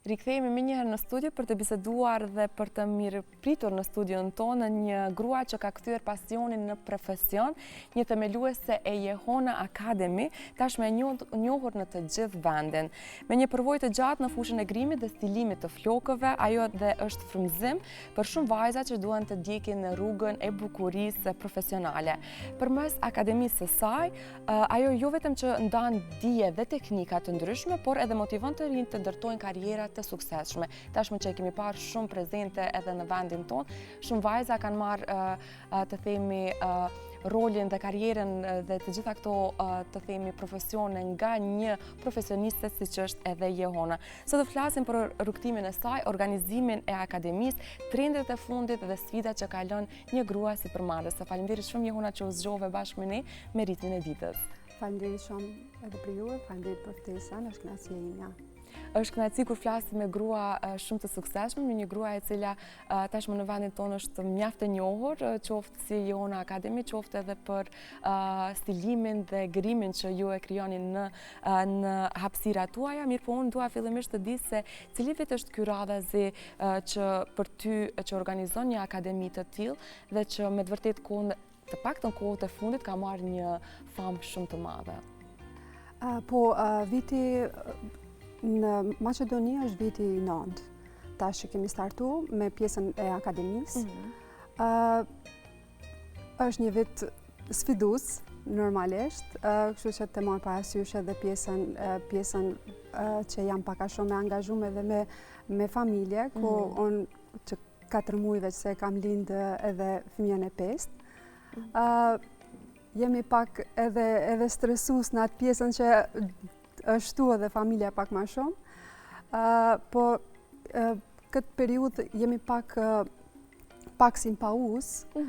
Rikthehemi më njëherë në studio për të biseduar dhe për të mirëpritur në studion tonë një grua që ka kthyer pasionin në profesion, një themeluese e Jehona Academy, tashmë e njohur në të gjithë vendin. Me një përvojë të gjatë në fushën e grimit dhe stilimit të flokëve, ajo dhe është frymëzim për shumë vajza që duan të ndjekin në rrugën e bukurisë profesionale. Përmes akademisë së saj, ajo jo vetëm që ndan dije dhe teknika të ndryshme, por edhe motivon të rinj të ndërtojnë karriera të suksesshme. Tashmë që kemi parë shumë prezente edhe në vendin tonë, shumë vajza kanë marrë të themi rolin dhe karrierën dhe të gjitha këto të themi profesione nga një profesioniste siç është edhe Jehona. Sot do flasim për rrugtimin e saj, organizimin e akademisë, trendet e fundit dhe sfidat që kalon një grua si përmarrëse. Faleminderit shumë Jehona që u zgjove bashkë me ne me ritmin e ditës. Faleminderit shumë edhe për ju, faleminderit për ftesën, është kënaqësia ime. Është kënaqësi kur flasim me grua shumë të suksesshme, me një grua e cila tashmë në vendin tonë është mjaft e njohur, qoftë si Jehona Academy, qoftë edhe për stilimin dhe grimin që ju e krijoni në hapësirat tuaja. Mirë po unë dua fillimisht të di se cili vetë është ky radhazi që për ty që organizon një akademi të tillë dhe që me të vërtetë të paktën kohët e fundit ka marrë një famë shumë të madhe. Viti në Maqedoni është viti 9. Tash kemi startu me pjesën e akademisë. Është një vit sfidues normalisht, kështu që të marr parasysh edhe pjesën që jam pak a shumë me angazhuar edhe me familje, ku unë që 4 muaj veç se kam lindë edhe fëmijën e 5. Jemi pak edhe stresues në atë pjesën që është tu edhe familja pak ma shumë, po këtë periudhë jemi pak si në pauzë,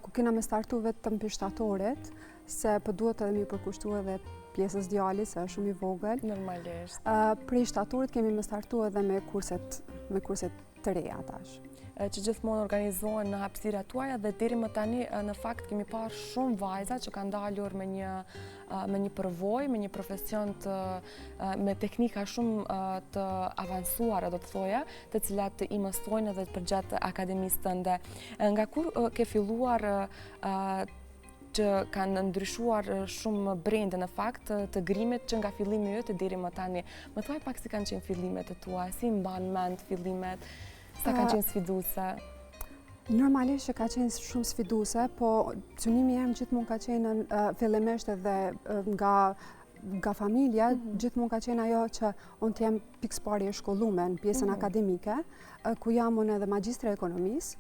ku kena me startu vetëm për shtatorit, se po duhet edhe mi përkushtu edhe pjesës djalit, se është shumë i vogël. Normalisht. Prej shtatorit kemi me startu edhe me kurset të reja tash. Që gjithmonë organizohen në hapësirat tuaja dhe deri më tani në fakt kemi parë shumë vajza që kanë dalur me një përvojë, me një profesion me teknika shumë të avancuara, do të thoja, të cilat i mësojnë edhe përgjatë akademisë tënde. Nga kur ke filluar që kanë ndryshuar shumë brende në fakt të grimit që nga fillimi yt deri më tani. Më thuaj pak si kanë qenë fillimet e tua, si mban mend fillimet? Sa ka qenë sfiduese? Normalisht që ka qenë shumë sfiduese, po qënimi jam gjithmonë ka qenë fillimisht edhe nga familja, gjithmonë ka qenë ajo që unë të jem pikëspari e shkollume në pjesën akademike, ku jam unë edhe magjistre ekonomisë.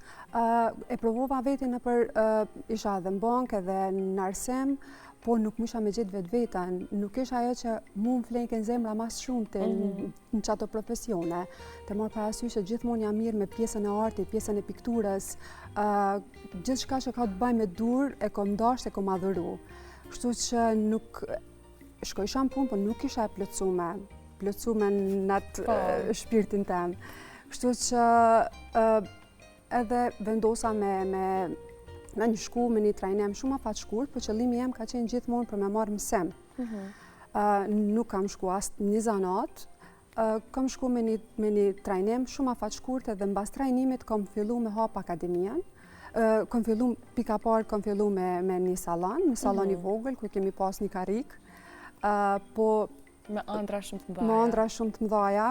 E provova vetin isha edhe në bankë edhe në arsim, po nuk musha me gjithë vetën, nuk isha ajo që mu më flenke në zemra mas shumë të në qato profesione. Të marrë parasysh që gjithmonë jam mirë me pjesën e artit, pjesën e pikturës, gjithë shka që ka të bëj me dur, e kom dasht, e kom adhuru. Kështu që nuk shkojsha në punë, po nuk isha e plotësume në atë shpirtin tem. Kështu që edhe vendosa me një shku, me një trajnem shumë afat shkurt, po qëllimi jem ka qenë gjithmonë për me marrë mësim. Nuk kam shku as një zanat, kam shku me një trajnem shumë afat shkurt edhe mbas trajnimit kam fillu me hap akademian. Kam fillu pika parë, kam fillu me një salon i vogël, ku kemi pas një karik. Me ëndra shumë të mëdha. Me ëndra shumë të mëdha,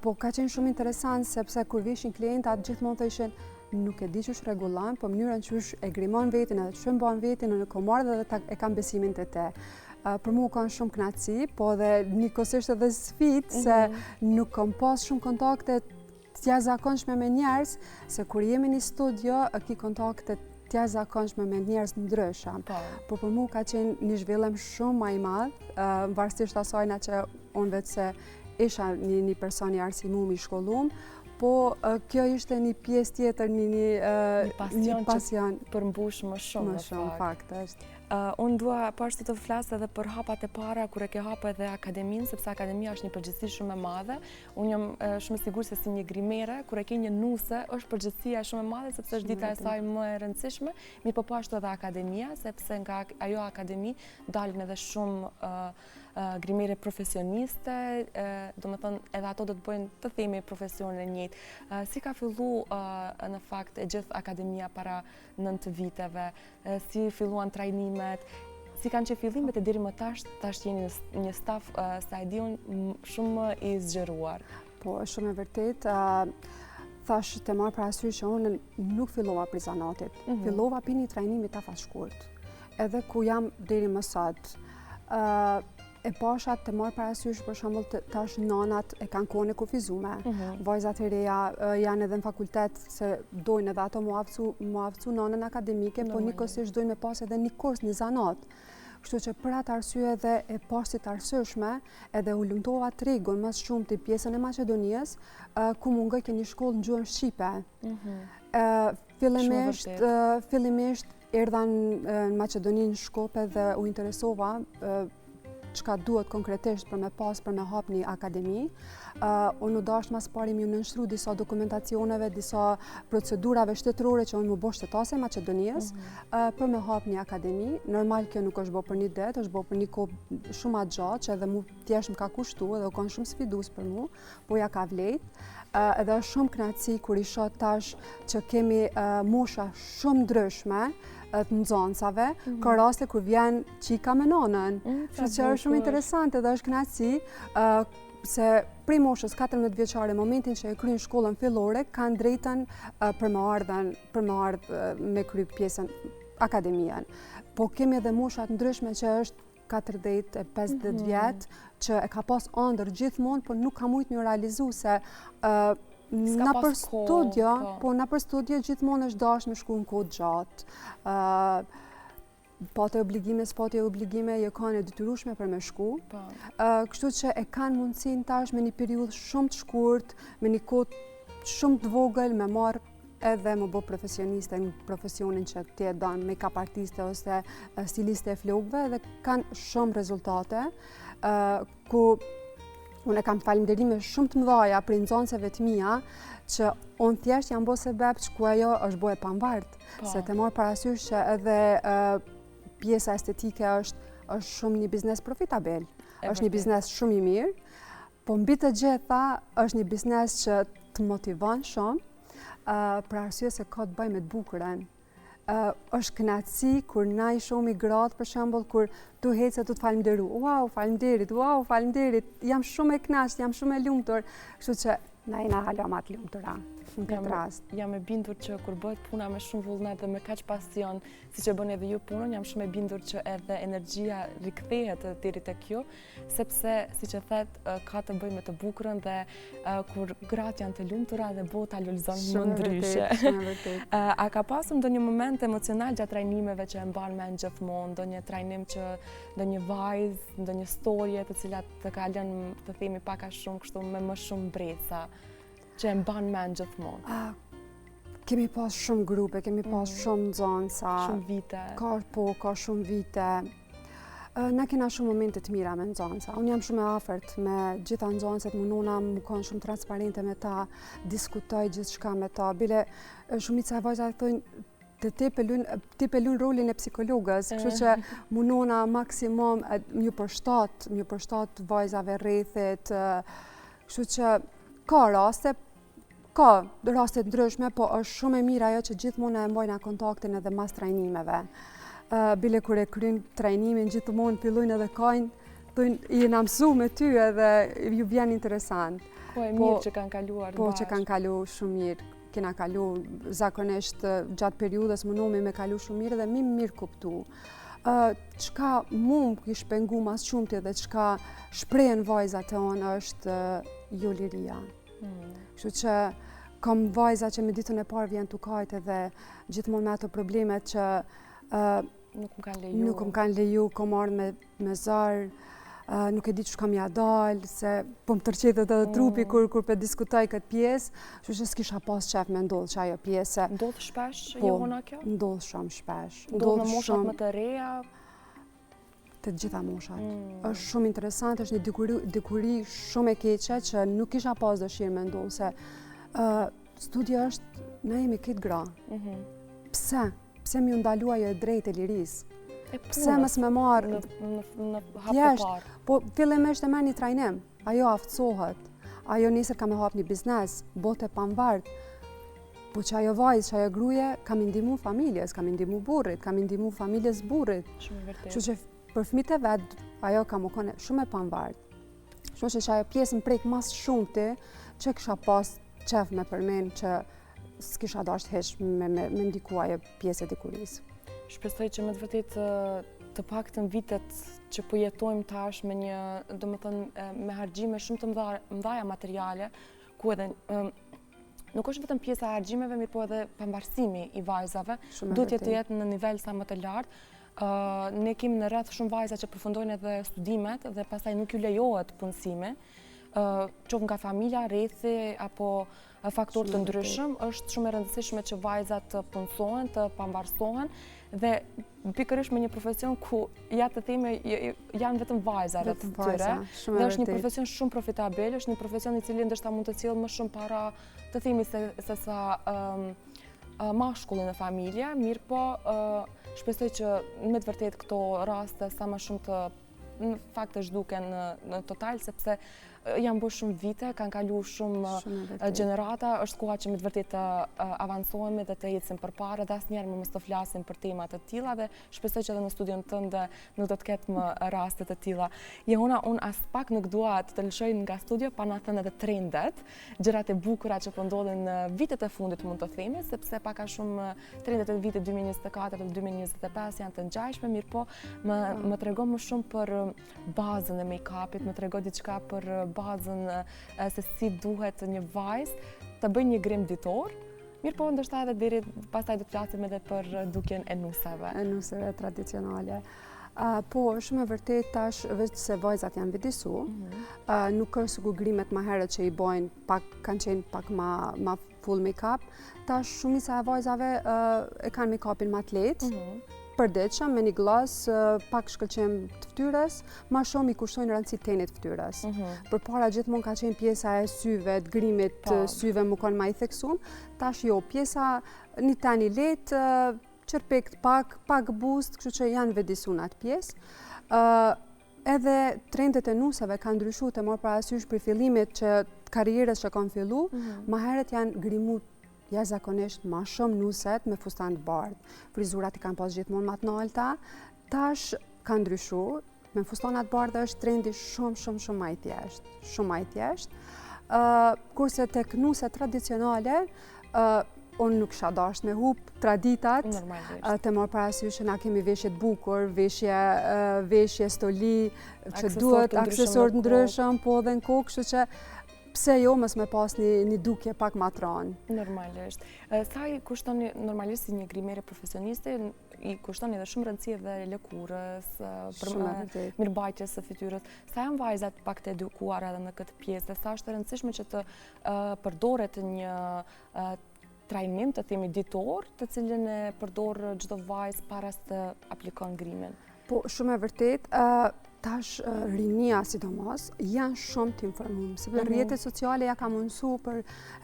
po ka qenë shumë interesant sepse kur vishin klientat gjithmonë të ishin nuk e di që është regulan, po mënyrën që është e grimon vetin edhe që mban vetin, në komarë dhe e kam besimin të te. Për mu kanë shumë knaci, po dhe njëkohësisht edhe sfit, se nuk kam pas shumë kontakte tja zakonshme me njerëz, se kur jemi një studio, ki kontakte tja zakonshme me njerëz ndrysha. Po për mu ka qenë një zhvillem shumë ma i madhë, varsisht asajna që unë vetë se isha një person i arsimum, i shkollum, po kjo ishte një pjesë tjetër, një pasion që përmbush më shumë. Më shumë, fakt është. Unë dua pashtu të flasë edhe për hapat e para, kur e ke hapë edhe akademinë, sepse akademia është një përgjithësi shumë e madhe. Unë jam shumë sigur se si një grimere, kur e ke një nuse, është përgjithësia shumë e madhe, sepse është dita e saj më e rëndësishme, mirë po pashtu edhe akademia, sepse nga ajo akademi dalin edhe shumë grimere profesioniste, do me thënë edhe ato do të bëjnë të themi profesionin e njëjtë. Si ka fillu në fakt e gjithë akademia para 9 viteve, si filluan trajnimet, si kanë që fillimet e deri më tash jeni një staf sa e diun shumë i zgjeruar. Po, është shumë e vërtet. Thash të marrë parasysh që unë nuk fillova prej zanatit. Fillova për një trajnimi të afashkurt. Edhe ku jam deri më sot. E pasha të marrë parasysh për shembull tash nanat e kanë kohën e kufizume. Vajzat e reja janë edhe në fakultet se dojnë edhe ato mu aftësu nanën akademike, po njëkohësisht dojnë me pas edhe një kurs, një zanat. Kështu që për atë arsye edhe e pashtë të arsyeshme, edhe u lumtova tregun më shumë të pjesën e Maqedonisë, ku mungoj ke një shkollë në gjuhën shqipe. Fillimisht erdha në Maqedoni në Shkope dhe u interesova çka duhet konkretisht për me pas për me hap një akademi. Unë u dash mas pari më nënshkru disa dokumentacioneve, disa procedurave shtetërore që unë më bo shtetase Maqedonisë për me hap një akademi. Normal kjo nuk është bo për një det, është bo për një kohë shumë atë gjatë, që edhe mu thjesht më ka kushtu edhe u kanë shumë sfidus për mu, po ja ka vlejt. Edhe është shumë kënaqësi kur i shoh tash që kemi mosha shumë ndryshme të nxënësave, ka raste kur vjen qika me nanën. Kështu që është shumë interesante dhe është kënaqësi se prej moshës 14 vjeçare, momentin që e kryen shkollën fillore, kanë drejtën për me ardhë me kry pjesën akademien. Po kemi edhe moshat ndryshme që është 40 e 50 vjetë, që e ka pas ëndër gjithmonë, por nuk ka mujtë një realizu se na për studio gjithmonë është dash me shku në kohë gjatë. Pate obligime, s'pate obligime, je kanë e detyrueshme për me shku. Kështu që e kanë mundësin tash me një periudhë shumë të shkurt, me një kohë shumë të vogël, me marë edhe më bo profesioniste në profesionin që ti e danë make-up artiste ose stiliste e flokëve dhe kanë shumë rezultate, ku unë e kam falënderime shumë të mëdhaja për nxënësve të mia që unë thjesht jam bo sebeb që ku ajo është bo e panvartë. Se të marë parasysh që edhe pjesa estetike është shumë një biznes profitabel. Është një biznes shumë i mirë, po mbi të gjitha është një biznes që të motivon shumë, për arsye se ka të bëjë me të bukurën. Është kënaqësi kur na i shohim i gratë, për shembull, kur tu hecë tu të falenderu. Wow, faleminderit, jam shumë e kënaqur, jam shumë e lumtur. Kështu që na jena hala më të lumtura në këtë rast. Jam e bindur që kur bëhet puna me shumë vullnet dhe me kaq pasion, siç e bën edhe ju punën, jam shumë e bindur që edhe energjia rikthehet deri tek ju, sepse siç e thet ka të bëjë me të bukurën dhe kur gratë janë të lumtura dhe bota lulëzon më ndryshe. A ka pasur ndonjë moment emocional gjatë trajnimeve që e mban mend gjithmonë, ndonjë trajnim që ndonjë vajzë, ndonjë storje të cilat të ka lënë të themi pak a shumë kështu me më shumë bresa që e mban mend gjithmonë? Kemi pas shumë grupe, kemi pas shumë nxënësa. Shumë vite. Ka shumë vite. Na kena shumë momente të mira me nxënësa. Unë jam shumë e afërt me gjitha nxënëset, munona më kanë shumë transparente me ta, diskutoj gjithçka me ta. Bile shumica e vajzave thonë ti pelun rolin e psikologës, kështu që munona maksimum një përshtat vajzave rrethit. Kështu që ka raste ndryshme, po është shumë e mirë ajo që gjithmonë e mbajna kontaktin edhe mas trajnimeve. Bile kur e kryen trajnimin, gjithmonë fillojnë edhe kajnë, thonë i jena mësu me ty edhe ju vjen interesant. Po e mirë që kanë kaluar bashkë. Po që kanë kalu shumë mirë. Kena kalu zakonisht gjatë periudhës mënomi me kalu shumë mirë dhe mi mirë kuptu. Çka mu më kish pengu mas shumëti dhe çka shprehen vajzat e onë është jo liria. Kështu që kam vajza që me ditën e parë vjen tu kajtë dhe gjithmonë me ato problemet që nuk më kanë leju, kam ardhur me zar, nuk e di që kam ja dalë, se po më tërqetet edhe trupi kur pe diskutoj këtë pjesë, kështu që s'kisha pas qef me ndodhë që ajo pjesë. Ndodhë shpesh Johona kjo? Ndodhë shumë shpesh. Ndodhë në moshat më të reja? Të gjitha moshat. Është shumë interesant, është një dikuri shumë e keqe që nuk kisha pas dëshirë me ndodhë, se studia është, na jemi këtë gra. Pse? Pse mi ndalua jo e drejt e liris? Pse mos më marr në hap të parë. Po fillimisht e merr një trajnim. Ajo aftësohet. Ajo nesër ka me hap një biznes, bote panvart. Po që ajo vajzë, që ajo gruaje, ka me ndihmu familjes, ka me ndihmu burrit, ka me ndihmu familjes burrit. Shumë e vërtetë. Kështu që për fëmijët e vet, ajo ka më kone shumë e panvart. Kështu që ajo pjesën prek mas shumëti, që kisha pas qef me përmen që s'kisha dasht heq me ndiku ajo pjesë e dikurisë. Shpresoj që me të vërtet të paktën vitet që po jetojmë tash me një, domethënë me harxime shumë të mëdha materiale, ku edhe nuk është vetëm pjesa e harximeve, mirë po edhe pambarësimi i vajzave, duhet të jetë në nivel sa më të lartë. Ne kemi në rreth shumë vajza që përfundojnë edhe studimet dhe pastaj nuk ju lejohet punësimi, qoftë nga familja, rrethi apo faktorë të ndryshëm, është shumë e rëndësishme që vajzat të punësohen, të pambarësohen dhe pikërisht me një profesion ku ja të themi janë vetëm vajza rreth tyre. Dhe është një profesion shumë profitabil, është një profesion i cili ndoshta mund të sjellë më shumë para të themi se sa mashkulli në familje, mirë po shpresoj që me të vërtet këto raste sa më shumë të në fakt të zhduken në total, sepse janë bërë shumë vite, kanë kalu shumë gjenerata, është koha që me të vërtet të avansohemi dhe të ecim përpara, dhe asnjëherë mos të flasim për tema të tilla dhe shpresoj që edhe në studion tënde nuk do të ketë më raste të tilla. Jehona, unë as pak nuk dua të lëshoj nga studio pa na thënë edhe trendet, gjërat e bukura që po ndodhin në vitet e fundit mund të themi, sepse pak a shumë trendet e vitit 2024 dhe 2025 janë të ngjashme, mirë po më tregon më shumë për bazën e make-upit, më tregon diçka për bazën se si duhet një vajzë të bëjë një grim ditor, mirë po ndoshta edhe deri pastaj do të flasim edhe për dukjen e nuseve. E nuseve tradicionale. Po, shumë e vërtet tash veç se vajzat janë vedisu, nuk është sikur grimet më herët që i bojnë kanë qenë pak ma full make-up, tash shumica e vajzave e kanë make-upin më të lehtë, përditshëm me një glas, pak shkëlqim të fytyrës, ma shumë i kushtojnë rëndësi tenit fytyrës. Përpara gjithmonë ka qenë pjesa e syve, të grimit të syve më kanë ma i theksuar, tash jo, pjesa një ten i lehtë, qërpekt pak boost, kështu që janë vedisu në atë pjesë. Edhe trendet e nuseve kanë ndryshu të marrë parasysh për fillimit që karrierës që kanë fillu, ma herët janë grimu jashtëzakonisht ma shumë nuset me fustan të bardhë. Frizurat i kanë pas gjithmonë ma të nalta, tash kanë ndryshu, me fustanat bardhë është trendi shumë ma i thjeshtë, shumë ma i thjeshtë. Kurse tek nuset tradicionale, unë nuk kisha dashur me hup traditat, të marrë parasysh që na kemi veshje të bukur, veshje stoli, që duhet aksesorë të ndryshëm, po edhe në kokë, kështu që pse jo mos me pas një dukje pak ma të ranë. Normalisht. Sa i kushton normalisht si një grimere profesioniste, i kushton edhe shumë rëndësi edhe lëkurës, mirëmbajtjes së fytyrës. Sa janë vajzat pak të edukuara edhe në këtë pjesë, dhe sa është e rëndësishme që të përdoret një trajnim, të themi ditor, të cilën e përdor çdo vajzë para se të aplikon grimin? Po, shumë e vërtet, tash rinia sidomos janë shumë të informuar, sepse rrjetet sociale ja ka mundësu për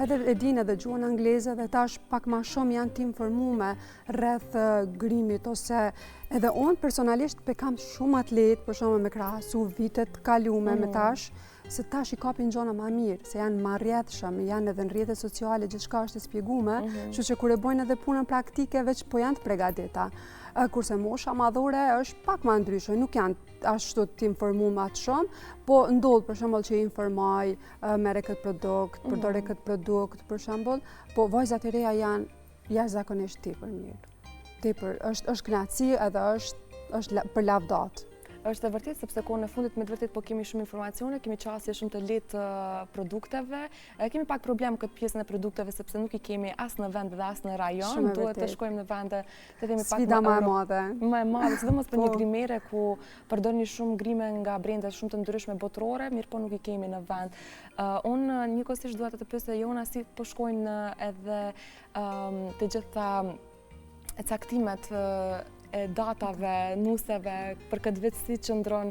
edhe e dinë edhe gjuhën angleze dhe tash pak ma shumë janë të informuar rreth grimit, ose edhe unë personalisht kam shumë atlet, për shembull me krahasu vitet kalume me tash, se tash i kapin gjona ma mirë, se janë ma rrjedhshëm, janë edhe në rrjetet sociale, gjithçka është e shpjeguar, kështu që kur e bojnë edhe punën praktike veç po janë të përgatita. Kurse mosha madhore është pak ma ndryshe, nuk janë ashtu të informuar atë shumë, po ndodh për shembull që i informoj merre këtë produkt, përdore këtë produkt për shembull, po vajzat e reja janë jashtëzakonisht tepër mirë. Tepër është kënaqësi edhe është për lavdat. Është e vërtet, sepse kohën e fundit me të vërtet po kemi shumë informacione, kemi qasje shumë të lehtë produkteve. Kemi pak problem këtë pjesën e produkteve, sepse nuk i kemi as në vend dhe as në rajon. Duhet të shkojmë në vende të themi pak sfida më e madhe. Më e madhe, sidomos për një grimere ku përdorni shumë grime nga brendet shumë të ndryshme botërore, mirë po nuk i kemi në vend. Unë njëkohësisht dua të pyes Jehona si po shkojnë edhe të gjitha caktimet e datave, nuseve, për këtë vit si qëndron?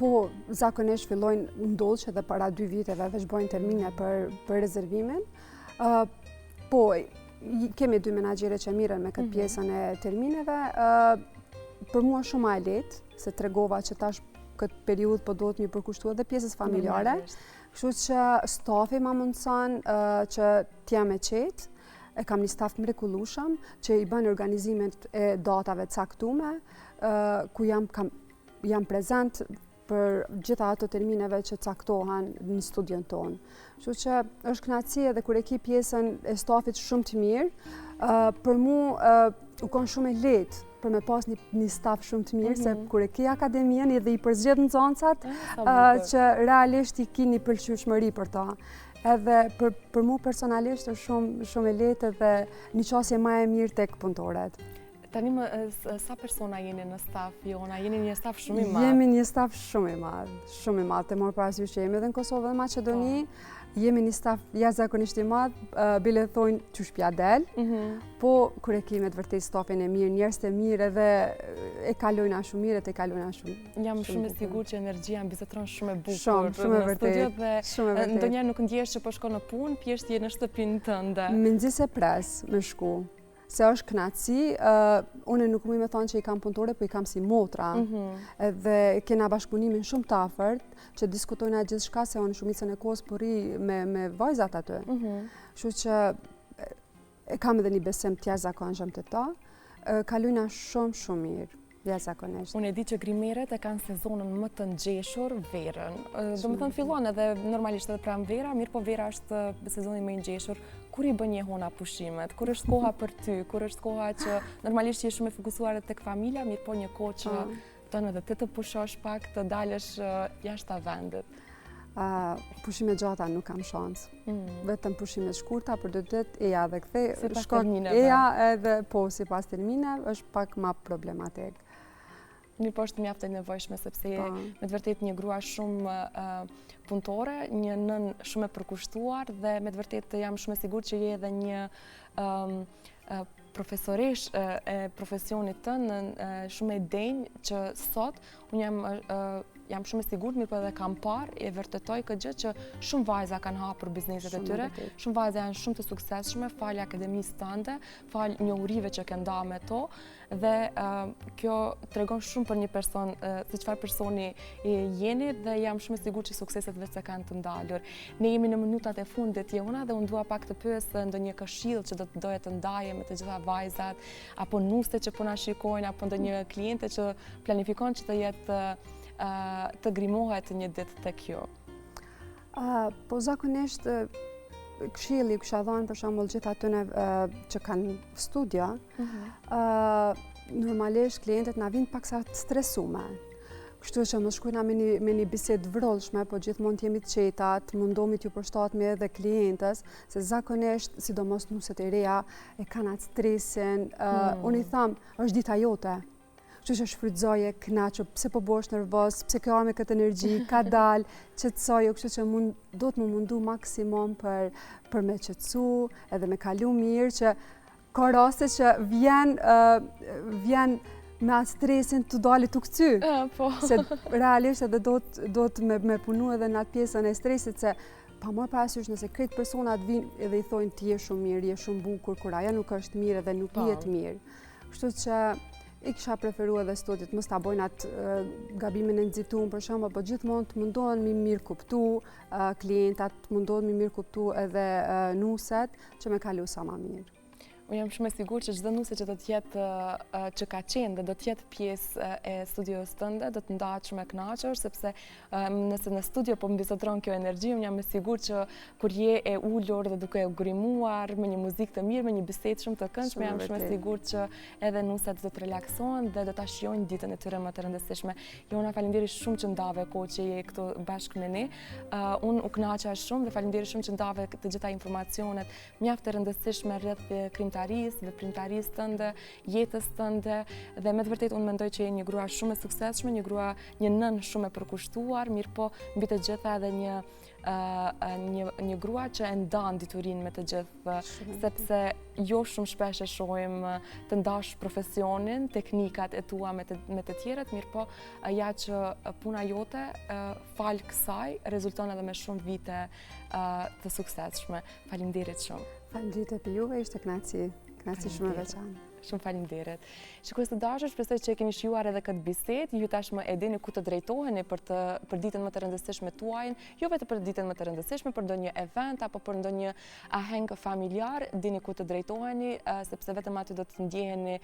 Po, zakonisht fillojnë ndodh që edhe para 2 viteve veç bojnë termine për rezervimin. Po, kemi 2 menaxhere që mirën me këtë pjesën e termineve. për mua shumë e lehtë, se tregova që tash këtë periudhë po duhet më përkushtua edhe pjesës familjare. Kështu që stafi ma mundson që t'jam e qetë. E kam një staf mrekullueshëm që i bën organizimet e datave caktume, ku jam prezent për gjitha ato termineve që caktohen në studion tonë. Kështu që është kënaqësi edhe kur e ki pjesën e stafit shumë të mirë. Për mua u kon shumë e lehtë për me pas një staf shumë të mirë, se kur e ki akademien dhe i përzgjedh nxënësat, që realisht i ki një pëlqyeshmëri për ta. Edhe për mua personalisht është shumë e lehtë dhe një qasje më e mirë tek punëtorët. Tani sa persona jeni në staf jona? Jeni një staf shumë i madh? Jemi një staf shumë i madh, të morë parasysh që jemi edhe në Kosovë dhe Maqedoni. Jemi një staf jashtëzakonisht i madh, bile thonë qysh pja del, po kur e kemi të vërtet stafin e mirë, njerëz të mirë edhe e kalojnë shumë mirë, e kalojnë shumë. Jam shumë e sigurt që energjia mbizotron shumë e bukur. Shumë e vërtet. Dhe ndonjëherë nuk ndjesh që po shkon në punë, thjesht je në shtëpinë tënde. Mendjes e pres me shku. Se është kënaqësi, unë nuk më thonë që i kam punëtore, po i kam si motra. Edhe kena bashkëpunimin shumë të afërt, që diskutojna gjithçka, se unë shumicën e kohës po rri me vajzat aty. Kështu që e kam edhe një besim të jashtëzakonshëm te ta. Kalojna shumë mirë. Unë e di që grimeret e kanë sezonën më të ngjeshur verën. Do të thënë fillon edhe normalisht edhe pranvera, mirë po vera është sezoni më i ngjeshur. Kur i bën një hona pushimet? Kur është koha për ty? Kur është koha që normalisht je shumë e fokusuar tek familja, mirë po një kohë që tonë edhe të pushosh pak, të dalësh jashtë vendit? Pushime gjata nuk kam shans. Vetëm pushime shkurta për 2 ditë, eja dhe kthej. Sipas termineve. Eja edhe po sipas termineve është pak më problematik. Mirë po është mjaft e nevojshme, sepse je me të vërtet një grua shumë punëtore, një nën shumë e përkushtuar dhe me të vërtet jam shumë e sigurt që je edhe një profesoresh e profesionit tënë, shumë e denjë që sot unë jam shumë e sigurt, mirë po edhe kam parë, e vërtetoj këtë gjë që shumë vajza kanë hapur bizneset e tyre, shumë vajza janë shumë të suksesshme, falë akademisë tënde, falë njohurive që ke nda me to, dhe kjo tregon shumë për një person, se çfarë personi jeni, dhe jam shumë e sigurt që sukseset vetë se kanë të ndalur. Ne jemi në minutat e fundit jona dhe unë dua pak të pyes ndonjë këshill që do të doje të ndaje me të gjitha vajzat, apo nuste që po na shikojnë, apo ndonjë kliente që planifikon që të jetë të grimohet një ditë tek ju? Po zakonisht këshilli kisha dhënë për shembull gjithë atyre që kanë studia, normalisht klientët na vinë paksa të stresuar. Kështu që mos shkojna me një bisedë vërollshme, po gjithmonë jemi të qeta, mundohemi t'ju përshtatemi edhe klientës, se zakonisht, sidomos nuset e reja, e kanë atë stresin. Unë i tham, është dita jote. Kështu që shfrytëzoje, kënaqo, pse po bëhesh nervoz, pse ke me këtë energji, ka dal, qetësoje, kështu që do të më mundu maksimum për me qetësu, edhe me kalu mirë, që ka raste që vjen me atë stresin të dalit të këcy. Se realisht edhe do të me punu edhe në atë pjesën e stresit, se pa marrë parasysh nëse këtë personat vinë edhe i thojnë ti je shumë mirë, je shumë bukur, kur ajo nuk është mirë edhe nuk jetë mirë. Kështu që i kisha preferu edhe studiet, mos ta bojnë atë gabimin e nxituar për shembull, po gjithmonë të mundohen mi mirë kuptu klientat, mundohen mi mirë kuptu edhe nuset që me kalu sa më mirë. Unë jam shumë e sigurt që çdo nuse që do të jetë që ka qenë dhe do të jetë pjesë e studios tënde, do të ndahet shumë e kënaqur, sepse nëse në studio po mbizotron kjo energji, unë jam e sigurt që kur je e ulur dhe duke u grimuar me një muzikë të mirë, me një bisedë shumë të këndshme, jam shumë e sigurt që edhe nuset do të relaksohen dhe do ta shijojnë ditën e tyre më të rëndësishme. Jona, faleminderit shumë që ndave kohë që je këtu bashkë me ne. Unë u kënaqa shumë dhe faleminderit shumë që ndave të gjitha informacionet mjaft të rëndësishme rreth veprimtarisë tënde, jetës tënde, dhe me të vërtetë unë mendoj që je një grua shumë e suksesshme, një nën shumë e përkushtuar, mirë po mbi të gjitha edhe një grua që e ndan diturinë me të gjithë, sepse jo shumë shpesh e shohim të ndash profesionin, teknikat e tua me të tjerët, mirë po ja që puna jote fal kësaj rezulton edhe me shumë vite të suksesshme. Faleminderit shumë. Faleminderit për juve, ishte kënaqësi shumë e veçantë. Shumë faleminderit. Shikues të dashur, shpresoj që e keni shijuar edhe këtë bisedë. Ju tashmë e dini ku të drejtoheni për ditën më të rëndësishme tuaj, jo vetëm për ditën më të rëndësishme, për ndonjë event apo për ndonjë aheng familjar, dini ku të drejtoheni, sepse vetëm aty do të ndjeheni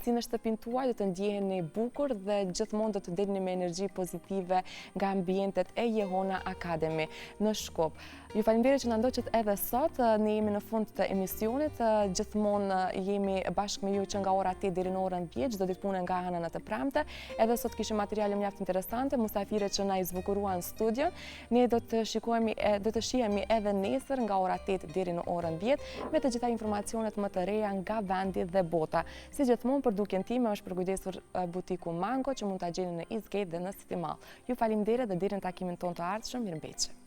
si në shtëpinë tuaj, do të ndjeheni bukur dhe gjithmonë do të delni me energji pozitive nga ambientet e Jehona Academy në Shkup. Ju faleminderit që na ndoqët edhe sot. Ne jemi në fund të emisionit. Gjithmonë jemi bashkë me ju që nga ora 8 deri në orën 10, çdo ditë punë nga hëna në të premte. Edhe sot kishim materiale mjaft interesante, musafire që na i zbukuruan studion. Ne do të shihemi edhe nesër nga ora 8 deri në orën 10 me të gjitha informacionet më të reja nga vendi dhe bota. Si gjithmonë, për dukjen time është përkujdesur butiku Mango që mund ta gjeni në Eastgate dhe në City Mall. Ju faleminderit dhe deri në takimin tonë të ardhshëm. Mirëmbëjtje.